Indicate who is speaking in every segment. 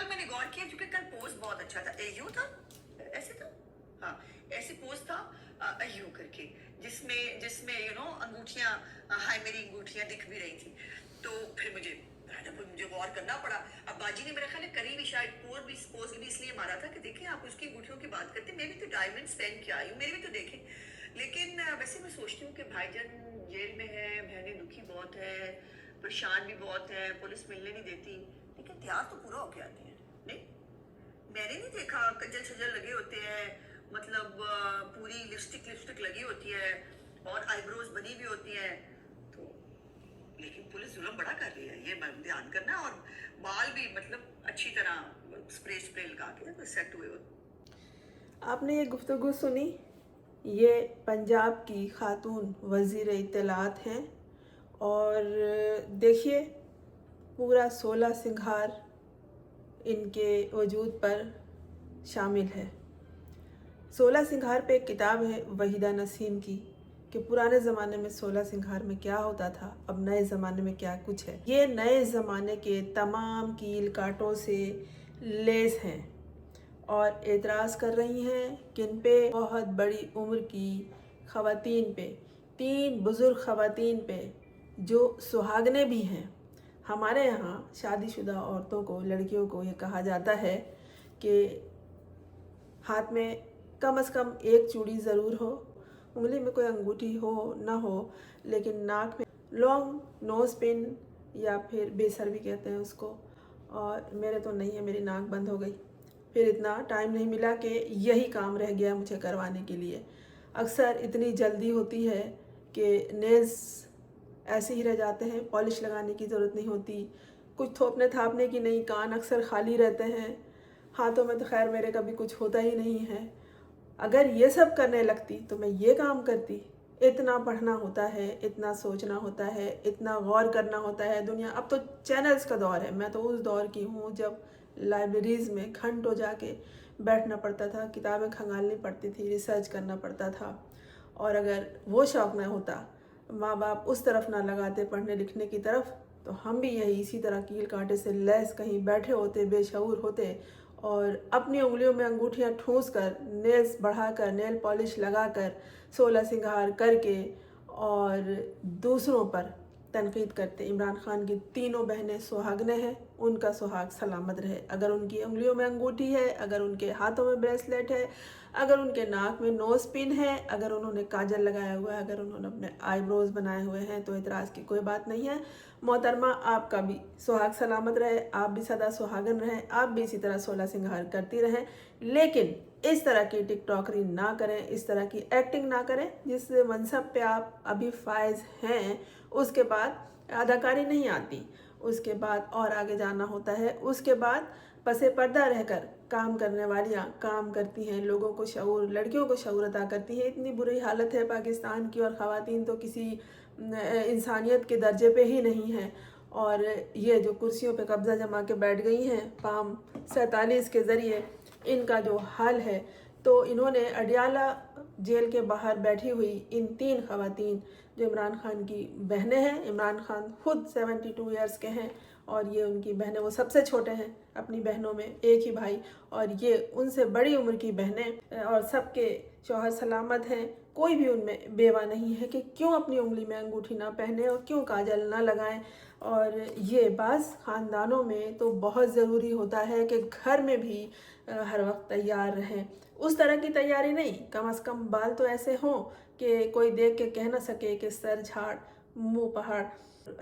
Speaker 1: मैंने गौर किया क्योंकि कल पोस्ट बहुत अच्छा था, एयू था, ऐसे था, हाँ ऐसे पोस्ट था अयू करके, जिसमें जिसमें अंगूठियां, हाय मेरी अंगूठियां दिख भी रही थी। तो फिर मुझे गौर करना पड़ा। अब बाजी ने मेरा ख्याल है करी भी, शायद पोस्ट भी इसलिए मारा था कि देखिए आप उसकी अंगूठियों की बात करते, मैं भी तो डायमंड्स पहन के आई हूँ, मेरे भी तो देखें। लेकिन वैसे मैं सोचती हूँ कि भाईजान जेल में है, बहनें दुखी बहुत है, परेशान भी बहुत है, पुलिस मिलने नहीं देती, लेकिन त्योहार तो पूरा होके आते हैं। नहीं, मैंने नहीं देखा कजल शजल लगे होते हैं, मतलब पूरी लिपस्टिक लगी होती है और आईब्रोज बनी भी होती है। तो लेकिन पुलिस जुल्म बड़ा कर रही है, ये ध्यान करना। और बाल भी मतलब अच्छी तरह स्प्रे लगा के तो सेट हुए होते।
Speaker 2: आपने ये गुफ्तगू सुनी? ये पंजाब की खातून वज़ीर इत्तलात हैं और देखिए पूरा 16 सिंगार इनके वजूद पर शामिल है। 16 सिंगार पे एक किताब है वहीदा नसीम की कि पुराने ज़माने में 16 सिंगार में क्या होता था, अब नए ज़माने में क्या कुछ है। ये नए ज़माने के तमाम कील कांटों से लेस हैं और एतराज़ कर रही हैं किन पे, बहुत बड़ी उम्र की ख़वातीन पे, 3 बुज़ुर्ग ख़वातीन पे जो सुहागने भी हैं। हमारे यहाँ शादीशुदा औरतों को, लड़कियों को ये कहा जाता है कि हाथ में कम से कम एक चूड़ी ज़रूर हो, उंगली में कोई अंगूठी हो ना हो, लेकिन नाक में लॉन्ग नोज़ पिन या फिर बेसर भी कहते हैं उसको। और मेरे तो नहीं है, मेरी नाक बंद हो गई, फिर इतना टाइम नहीं मिला कि यही काम रह गया मुझे करवाने के लिए। अक्सर इतनी जल्दी होती है कि नेल्स ऐसे ही रह जाते हैं, पॉलिश लगाने की ज़रूरत नहीं होती, कुछ थोपने थापने की नहीं, कान अक्सर खाली रहते हैं, हाथों में तो खैर मेरे कभी कुछ होता ही नहीं है। अगर ये सब करने लगती तो मैं ये काम करती। इतना पढ़ना होता है, इतना सोचना होता है, इतना गौर करना होता है। दुनिया अब तो चैनल्स का दौर है, मैं तो उस दौर की हूँ जब लाइब्रेरीज़ में घंटों जाके बैठना पड़ता था, किताबें खंगालनी पड़ती थी, रिसर्च करना पड़ता था। और अगर वो शौक़ ना होता, माँ बाप उस तरफ ना लगाते पढ़ने लिखने की तरफ, तो हम भी यही इसी तरह कील कांटे से लैस कहीं बैठे होते, बेशऊर होते और अपनी उंगलियों में अंगूठियां ठूंस कर, नेल्स बढ़ाकर, नेल पॉलिश लगाकर, 16 सिंगार करके और दूसरों पर तनकीद करते। इमरान खान की तीनों बहनें सुहागने हैं, उनका सुहाग सलामत रहे। अगर उनकी उंगलियों में अंगूठी है, अगर उनके हाथों में ब्रेसलेट है, अगर उनके नाक में नोज़ पिन है, अगर उन्होंने काजल लगाया हुआ है, अगर उन्होंने अपने आईब्रोज बनाए हुए हैं, तो इतराज़ की कोई बात नहीं है। मोहतरमा, आपका भी सुहाग सलामत रहे, आप भी सदा सुहागन रहें, आप भी इसी तरह 16 सिंगार करती रहें, लेकिन इस तरह की टिकटॉकरी ना करें, इस तरह की एक्टिंग ना करें। जिस मनसब पे आप अभी फायज हैं उसके बाद अदाकारी नहीं आती, उसके बाद और आगे जाना होता है। उसके बाद पसे पर्दा रहकर काम करने वालियाँ काम करती हैं, लोगों को शऊर, लड़कियों को शऊर अता करती हैं। इतनी बुरी हालत है पाकिस्तान की, और ख़वातीन तो किसी इंसानियत के दर्जे पे ही नहीं है। और ये जो कुर्सियों पे कब्ज़ा जमा के बैठ गई हैं पाम 47 के ज़रिए, इनका जो हाल है, तो इन्होंने अडियाला जेल के बाहर बैठी हुई इन 3 ख़वातीन जो इमरान खान की बहनें हैं, इमरान खान खुद 72 ईयर्स के हैं और ये उनकी बहनें, वो सबसे छोटे हैं अपनी बहनों में, एक ही भाई, और ये उनसे बड़ी उम्र की बहनें, और सबके शौहर सलामत हैं। कोई भी उनमें बेवा नहीं है कि क्यों अपनी उंगली में अंगूठी ना पहने और क्यों काजल ना लगाएं। और ये बाज़ ख़ानदानों में तो बहुत ज़रूरी होता है कि घर में भी हर वक्त तैयार रहें। उस तरह की तैयारी नहीं, कम से कम बाल तो ऐसे हों कि कोई देख के कह ना सके कि सर झाड़ मुँह पहाड़।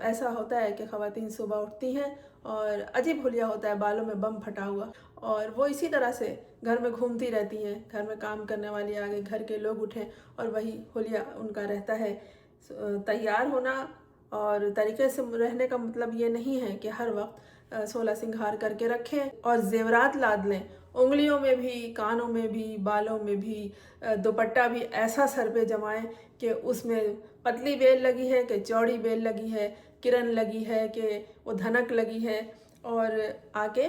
Speaker 2: ऐसा होता है कि ख़वातीन सुबह उठती हैं और अजीब हुलिया होता है, बालों में बम फटा हुआ, और वो इसी तरह से घर में घूमती रहती हैं। घर में काम करने वाली आगे, घर के लोग उठें और वही हुलिया उनका रहता है। तैयार होना और तरीके से रहने का मतलब ये नहीं है कि हर वक्त 16 सिंगार करके रखें और जेवरात लाद लें, उंगलियों में भी, कानों में भी, बालों में भी, दुपट्टा भी ऐसा सर पे जमाएं कि उसमें पतली बेल लगी है कि चौड़ी बेल लगी है, किरण लगी है कि वो धनक लगी है, और आके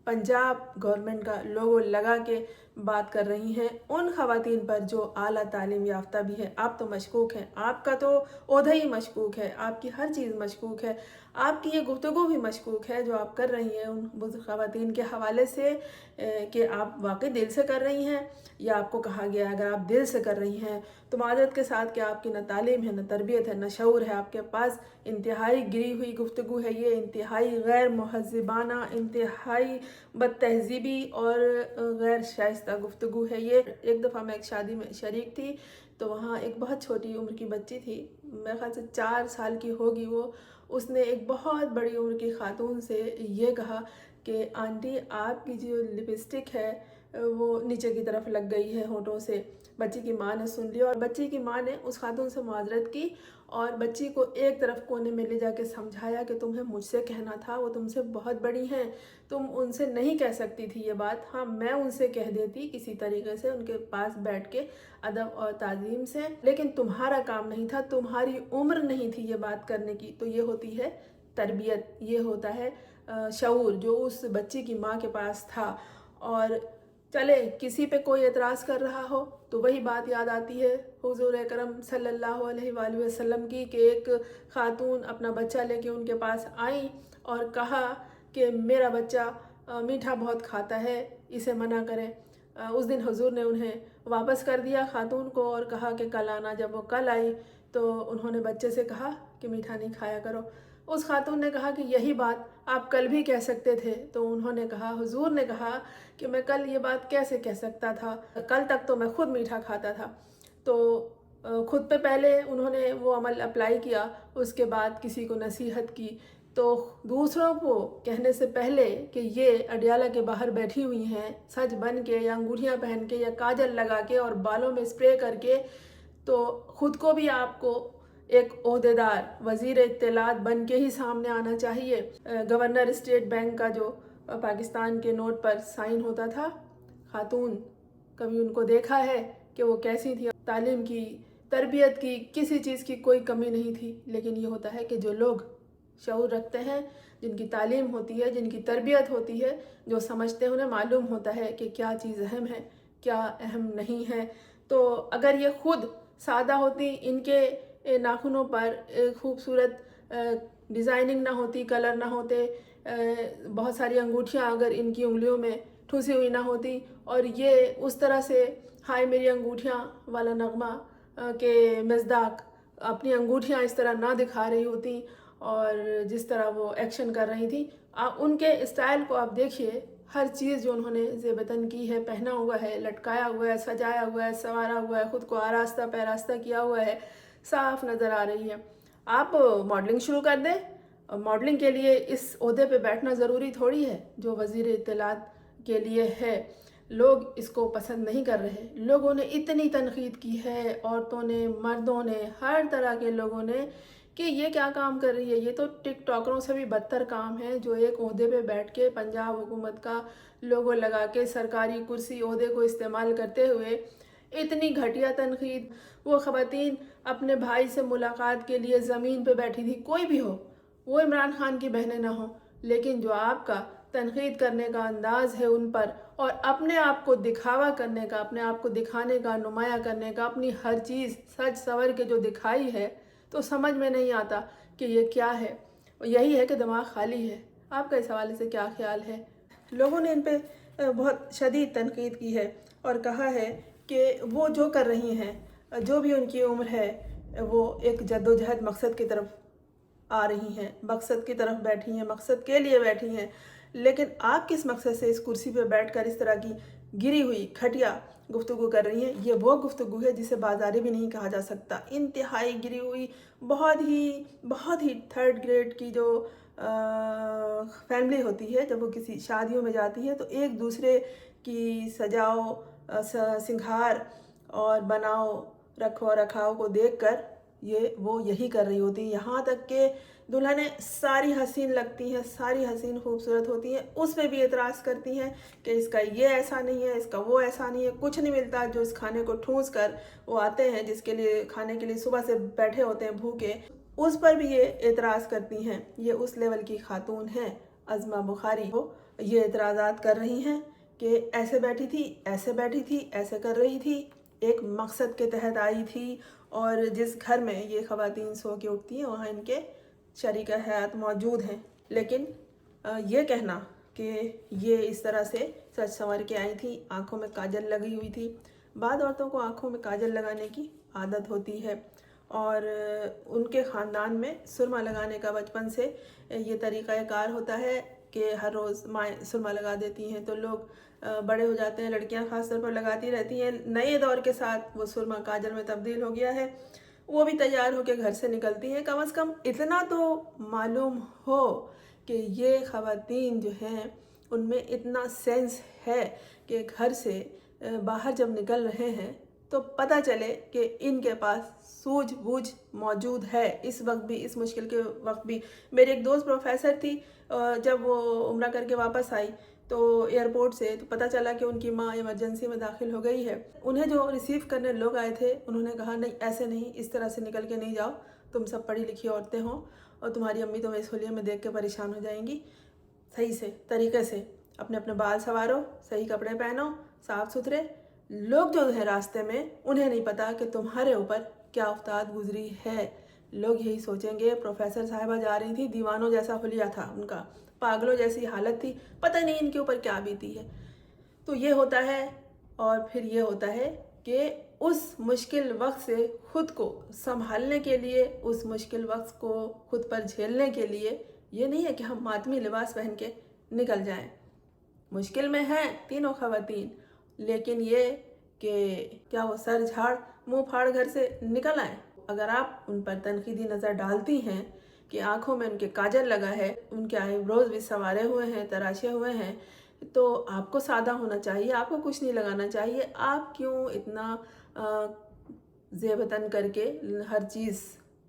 Speaker 2: पंजाब गवर्नमेंट का लोगो लगा के बात कर रही हैं उन ख़वातीन पर जो आला तालीम याफ्ता भी है। आप तो मशकूक हैं, आपका तो ओहदा ही मशकूक है, आपकी हर चीज़ मशकूक है। आपकी ये गुफ्तगू भी मशकूक है जो आप कर रही हैं उन ख़वातीन के हवाले से कि आप वाकई दिल से कर रही हैं या आपको कहा गया है। अगर आप दिल से कर रही हैं तो माजरत के साथ कि आपकी न तालीम है, न तरबियत है, न शऊर है, आपके पास इंतहाई गिरी हुई गुफ्तगू है, ये इंतहाई गैर महज़िबाना, इंतहाई बदतहज़ीबी और गैर शाइस्ता गुफ्तगू है ये। एक दफ़ा मैं एक शादी में शरीक थी तो वहाँ एक बहुत छोटी उम्र की बच्ची थी, मेरे ख्याल से 4 साल की होगी वो। उसने एक बहुत बड़ी उम्र की खातून से ये कहा कि आंटी आपकी जो लिपस्टिक है वो नीचे की तरफ लग गई है होठों से। बच्ची की माँ ने सुन लिया और बच्ची की माँ ने उस खातून से मुआज़रत की और बच्ची को एक तरफ कोने में ले जाके समझाया कि तुम्हें मुझसे कहना था, वो तुमसे बहुत बड़ी हैं, तुम उनसे नहीं कह सकती थी ये बात। हाँ, मैं उनसे कह देती किसी तरीके से, उनके पास बैठ के अदब और ताज़ीम से, लेकिन तुम्हारा काम नहीं था, तुम्हारी उम्र नहीं थी ये बात करने की। तो ये होती है तरबियत, ये होता है शऊर जो उस बच्ची की माँ के पास था। और चले किसी पे कोई एतराज़ कर रहा हो तो वही बात याद आती है हुज़ूर अकरम सल्लल्लाहु अलैहि वसल्लम की कि एक खातून अपना बच्चा लेके उनके पास आई और कहा कि मेरा बच्चा मीठा बहुत खाता है, इसे मना करें। उस दिन हुज़ूर ने उन्हें वापस कर दिया खातून को और कहा कि कल आना। जब वो कल आई तो उन्होंने बच्चे से कहा कि मीठा नहीं खाया करो। उस खातून ने कहा कि यही बात आप कल भी कह सकते थे। तो उन्होंने कहा, हुजूर ने कहा कि मैं कल ये बात कैसे कह सकता था, कल तक तो मैं खुद मीठा खाता था। तो खुद पे पहले उन्होंने वो अमल अप्लाई किया, उसके बाद किसी को नसीहत की। तो दूसरों को कहने से पहले कि ये अडियाला के बाहर बैठी हुई हैं सज बन के या अंगूठियाँ पहन के या काजल लगा के और बालों में स्प्रे करके, तो ख़ुद को भी आपको एक ओहदेदार वज़ीर इत्तलात बन के ही सामने आना चाहिए। गवर्नर स्टेट बैंक का जो पाकिस्तान के नोट पर साइन होता था, खातून कभी उनको देखा है कि वो कैसी थी? तालीम की, तरबियत की, किसी चीज़ की कोई कमी नहीं थी। लेकिन ये होता है कि जो लोग शऊर रखते हैं, जिनकी तालीम होती है, जिनकी तरबियत होती है, जो समझते हैं, उन्हें मालूम होता है कि क्या चीज़ अहम है, क्या अहम नहीं है। तो अगर ये ख़ुद सादा होती, इनके नाखूनों पर खूबसूरत डिज़ाइनिंग ना होती, कलर ना होते, बहुत सारी अंगूठियाँ अगर इनकी उंगलियों में ठूसी हुई ना होती और ये उस तरह से हाय मेरी अंगूठियाँ वाला नगमा के मज़दाक अपनी अंगूठियाँ इस तरह ना दिखा रही होती और जिस तरह वो एक्शन कर रही थी, उनके स्टाइल को आप देखिए। हर चीज़ जो उन्होंने ज़ेबतन की है, पहना हुआ है, लटकाया हुआ है, सजाया हुआ है, संवारा हुआ है, ख़ुद को आरास्ता पैरास्ता किया हुआ है, साफ नज़र आ रही है। आप मॉडलिंग शुरू कर दें। मॉडलिंग के लिए इस ओहदे पे बैठना ज़रूरी थोड़ी है जो वज़ीर इत्तलात के लिए है। लोग इसको पसंद नहीं कर रहे। लोगों ने इतनी तनकीद की है, औरतों ने, मर्दों ने, हर तरह के लोगों ने, कि ये क्या काम कर रही है, ये तो टिकटॉकरों से भी बदतर काम है जो एक ओहदे पे बैठ के पंजाब हुकूमत का लोगो लगा के सरकारी कुर्सी ओहदे को इस्तेमाल करते हुए इतनी घटिया तनकीद। वो ख़वातीन अपने भाई से मुलाकात के लिए ज़मीन पे बैठी थी, कोई भी हो, वो इमरान खान की बहनें ना हो, लेकिन जो आपका तनकीद करने का अंदाज़ है उन पर और अपने आप को दिखावा करने का, अपने आप को दिखाने का, नुमाया करने का, अपनी हर चीज़ सज सवर के जो दिखाई है, तो समझ में नहीं आता कि ये क्या है। यही है कि दिमाग खाली है। आपका इस हवाले से क्या ख्याल है? लोगों ने इन पे बहुत शदीद तनकीद की है और कहा है कि वो जो कर रही हैं, जो भी उनकी उम्र है, वो एक जद्दोजहद मकसद की तरफ आ रही हैं, मकसद की तरफ बैठी हैं, मकसद के लिए बैठी हैं। लेकिन आप किस मकसद से इस कुर्सी पे बैठकर इस तरह की गिरी हुई घटिया गुफ्तगू कर रही हैं? ये वो गुफ्तगू है जिसे बाजारी भी नहीं कहा जा सकता। इंतहाई गिरी हुई, बहुत ही थर्ड ग्रेड की जो फैमिली होती है, जब वो किसी शादियों में जाती है तो एक दूसरे की सजाओ, सिंगार और बनाओ, रखो रखाव को देखकर वो यही कर रही होती है। यहाँ तक कि दुल्हनें सारी हसीन लगती हैं, सारी हसीन खूबसूरत होती हैं, उसमें भी एतराज़ करती हैं कि इसका ये ऐसा नहीं है, इसका वो ऐसा नहीं है, कुछ नहीं मिलता। जो इस खाने को ठूंस कर वो आते हैं, जिसके लिए खाने के लिए सुबह से बैठे होते हैं भूखे, उस पर भी ये एतराज़ करती हैं। ये उस लेवल की खातून हैं अज़मा बुखारी, वो ये एतराज़ात कर रही हैं कि ऐसे बैठी थी, ऐसे बैठी थी, ऐसे कर रही थी, एक मकसद के तहत आई थी। और जिस घर में ये ख़वातीन सो के उठती हैं वहाँ इनके शरीक हयात मौजूद हैं। लेकिन ये कहना कि ये इस तरह से सच संवर के आई थी, आंखों में काजल लगी हुई थी। बाद औरतों को आंखों में काजल लगाने की आदत होती है और उनके ख़ानदान में सुरमा लगाने का बचपन से ये तरीक़ाकार होता है कि हर रोज़ माएँ सुरमा लगा देती हैं, तो लोग बड़े हो जाते हैं, लड़कियां ख़ास तौर पर लगाती रहती हैं। नए दौर के साथ वो सुरमा काजल में तब्दील हो गया है, वो भी तैयार होकर घर से निकलती हैं। कम से कम इतना तो मालूम हो कि ये ख़वातीन जो हैं उनमें इतना सेंस है कि घर से बाहर जब निकल रहे हैं तो पता चले कि इनके पास सूझबूझ मौजूद है। इस वक्त भी, इस मुश्किल के वक्त भी। मेरी एक दोस्त प्रोफेसर थी, जब वो उम्रा करके वापस आई तो एयरपोर्ट से तो पता चला कि उनकी माँ इमरजेंसी में दाखिल हो गई है। उन्हें जो रिसीव करने लोग आए थे उन्होंने कहा नहीं, ऐसे नहीं, इस तरह से निकल के नहीं जाओ, तुम सब पढ़ी लिखी औरतें हो और तुम्हारी अम्मी तुम्हें इस होलिया में देख के परेशान हो जाएंगी। सही से तरीके से अपने अपने बाल संवारो, सही कपड़े पहनो, साफ़ सुथरे। लोग जो है रास्ते में, उन्हें नहीं पता कि तुम्हारे ऊपर क्या उफ्ताद गुजरी है। लोग यही सोचेंगे प्रोफेसर साहिबा जा रही थी, दीवानों जैसा हुलिया था उनका, पागलों जैसी हालत थी, पता नहीं इनके ऊपर क्या बीती है। तो ये होता है। और फिर ये होता है कि उस मुश्किल वक्त से ख़ुद को संभालने के लिए, उस मुश्किल वक्त को खुद पर झेलने के लिए ये नहीं है कि हम मातमी लिबास पहन के निकल जाएं। मुश्किल में हैं तीनों ख़वातीन, लेकिन ये कि क्या वो सर झाड़ मुंह फाड़ घर से निकल आए। अगर आप उन पर तनकीदी नज़र डालती हैं कि आंखों में उनके काजल लगा है, उनके आईब्रोज भी संवारे हुए हैं, तराशे हुए हैं, तो आपको सादा होना चाहिए, आपको कुछ नहीं लगाना चाहिए। आप क्यों इतना ज़ेबतन करके हर चीज़,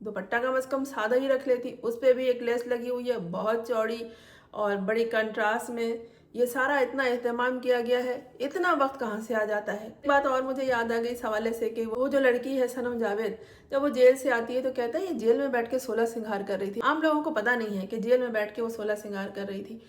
Speaker 2: दुपट्टा कम से कम सादा ही रख लेती, उस पर भी एक लेस लगी हुई है बहुत चौड़ी और बड़ी कंट्रास्ट में। ये सारा इतना एहतमाम किया गया है, इतना वक्त कहाँ से आ जाता है। एक बात और मुझे याद आ गई इस हवाले से कि वो जो लड़की है सनम जावेद, जब वो जेल से आती है तो कहता है ये जेल में बैठ के 16 श्रृंगार कर रही थी। आम लोगों को पता नहीं है कि जेल में बैठ के वो 16 श्रृंगार कर रही थी।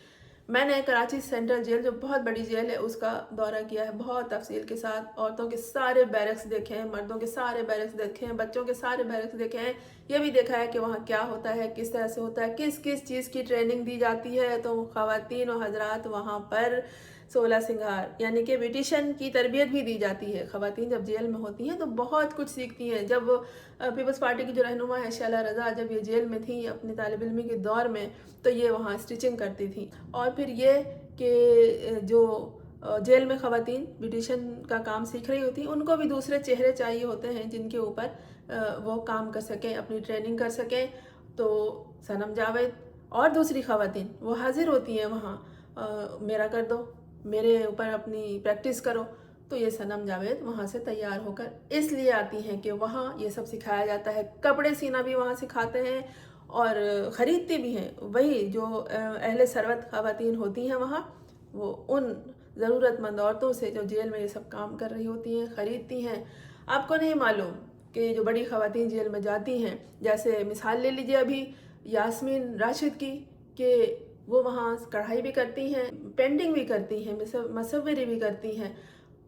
Speaker 2: मैंने कराची सेंट्रल जेल, जो बहुत बड़ी जेल है, उसका दौरा किया है बहुत तफसील के साथ। औरतों के सारे बैरक्स देखे हैं, मर्दों के सारे बैरक्स देखे हैं, बच्चों के सारे बैरक्स देखे हैं। ये भी देखा है कि वहाँ क्या होता है, किस तरह से होता है, किस किस चीज़ की ट्रेनिंग दी जाती है। तो ख़वातीन और हजरात वहाँ पर 16 श्रृंगार यानी कि ब्यूटिशन की तरबियत भी दी जाती है। ख़वातीन जब जेल में होती हैं तो बहुत कुछ सीखती हैं। जब पीपल्स पार्टी की जो रहनुमा है शैला रज़ा, जब ये जेल में थी अपने तालिब इल्मी के दौर में, तो ये वहाँ स्टिचिंग करती थी। और फिर ये कि जो जेल में ख़वातीन ब्यूटिशन का काम सीख रही होती, उनको भी दूसरे चेहरे चाहिए होते हैं जिनके ऊपर वो काम कर सकें, अपनी ट्रेनिंग कर सकें। तो सनम जावेद और दूसरी ख़वातीन वो हाजिर होती हैं वहाँ, मेरा कर दो, मेरे ऊपर अपनी प्रैक्टिस करो। तो ये सनम जावेद वहाँ से तैयार होकर इसलिए आती हैं कि वहाँ ये सब सिखाया जाता है। कपड़े सीना भी वहाँ सिखाते हैं और ख़रीदती भी हैं। वही जो अहले सरवत ख़वातीन होती हैं वहाँ, वो उन ज़रूरतमंद औरतों से जो जेल में ये सब काम कर रही होती हैं ख़रीदती हैं। आपको नहीं मालूम कि जो बड़ी ख़वातीन जेल में जाती हैं, जैसे मिसाल ले लीजिए अभी यास्मीन राशिद की, कि वो वहाँ कढ़ाई भी करती हैं, पेंटिंग भी करती हैं, मसव्वरी भी करती हैं।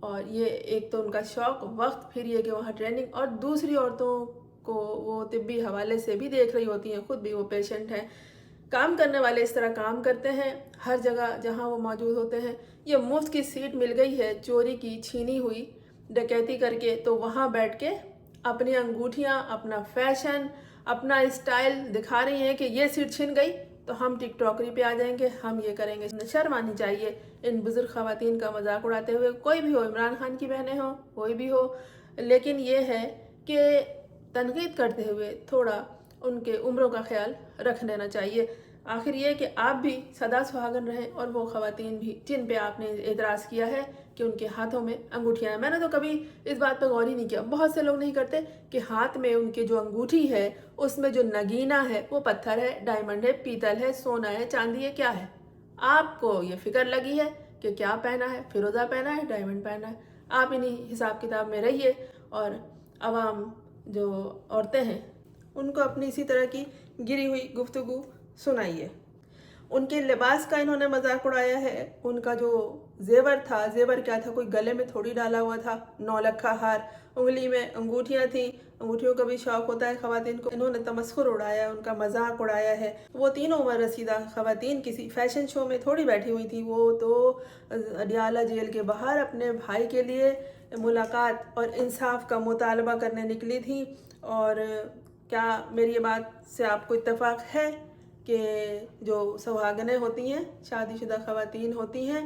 Speaker 2: और ये एक तो उनका शौक़, वक्त, फिर ये कि वहाँ ट्रेनिंग, और दूसरी औरतों को वो तिब्बी हवाले से भी देख रही होती हैं, ख़ुद भी वो पेशेंट हैं। काम करने वाले इस तरह काम करते हैं हर जगह जहाँ वो मौजूद होते हैं। ये मुफ्त की सीट मिल गई है, चोरी की, छीनी हुई, डकैती करके, तो वहाँ बैठ के अपनी अंगूठियाँ, अपना फैशन, अपना स्टाइल दिखा रही हैं कि ये सीट छिन गई तो हम टिकटॉकरी पे आ जाएंगे, हम ये करेंगे। शर्म आनी चाहिए इन बुजुर्ग ख़वातीन का मजाक उड़ाते हुए। कोई भी हो, इमरान खान की बहनें हो, कोई भी हो, लेकिन ये है कि तनकीद करते हुए थोड़ा उनके उम्रों का ख्याल रख लेना चाहिए। आखिर ये कि आप भी सदा सुहागन रहें और वो ख़वातीन भी जिन पे आपने एतराज़ किया है कि उनके हाथों में अंगूठियाँ हैं। मैंने तो कभी इस बात पर गौर ही नहीं किया, बहुत से लोग नहीं करते कि हाथ में उनके जो अंगूठी है उसमें जो नगीना है वो पत्थर है, डायमंड है, पीतल है, सोना है, चांदी है, क्या है। आपको ये फ़िक्र लगी है कि क्या पहना है, फिरोज़ा पहना है, डायमंड पहना है। आप इन्हीं हिसाब किताब में रहिए और आवाम जो औरतें हैं उनको अपनी इसी तरह की गिरी हुई गुफ्तगू सुनाइए। ان کے لباس کا انہوں نے مذاق اڑایا ہے. ان کا جو زیور تھا، زیور کیا تھا، کوئی گلے میں تھوڑی ڈالا ہوا تھا، 9 لکھا ہار، انگلی میں انگوٹھیاں تھیں، انگوٹھیوں کا بھی شوق ہوتا ہے خواتین کو. انہوں نے تمسخر اڑایا، ان کا مذاق اڑایا ہے. وہ تینوں عمر رسیدہ خواتین کسی فیشن شو میں تھوڑی بیٹھی ہوئی تھی، وہ تو اڈیالہ جیل کے باہر اپنے بھائی کے لیے ملاقات اور انصاف کا مطالبہ کرنے نکلی تھی. اور کیا میری یہ بات سے آپ کو اتفاق ہے کہ جو سہاگنیں ہوتی ہیں، شادی شدہ خواتین ہوتی ہیں،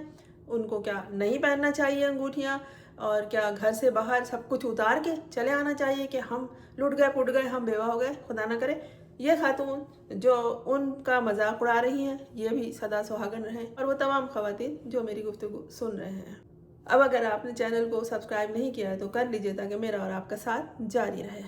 Speaker 2: ان کو کیا نہیں پہننا چاہیے انگوٹھیاں؟ اور کیا گھر سے باہر سب کچھ اتار کے چلے آنا چاہیے کہ ہم لٹ گئے پٹ گئے، ہم بیوہ ہو گئے؟ خدا نہ کرے یہ خاتون جو ان کا مذاق اڑا رہی ہیں یہ بھی سدا سہاگن رہیں، اور وہ تمام خواتین جو میری گفتگو سن رہے ہیں. اب اگر آپ نے چینل کو سبسکرائب نہیں کیا ہے تو کر لیجئے تاکہ میرا اور آپ کا ساتھ جاری رہے.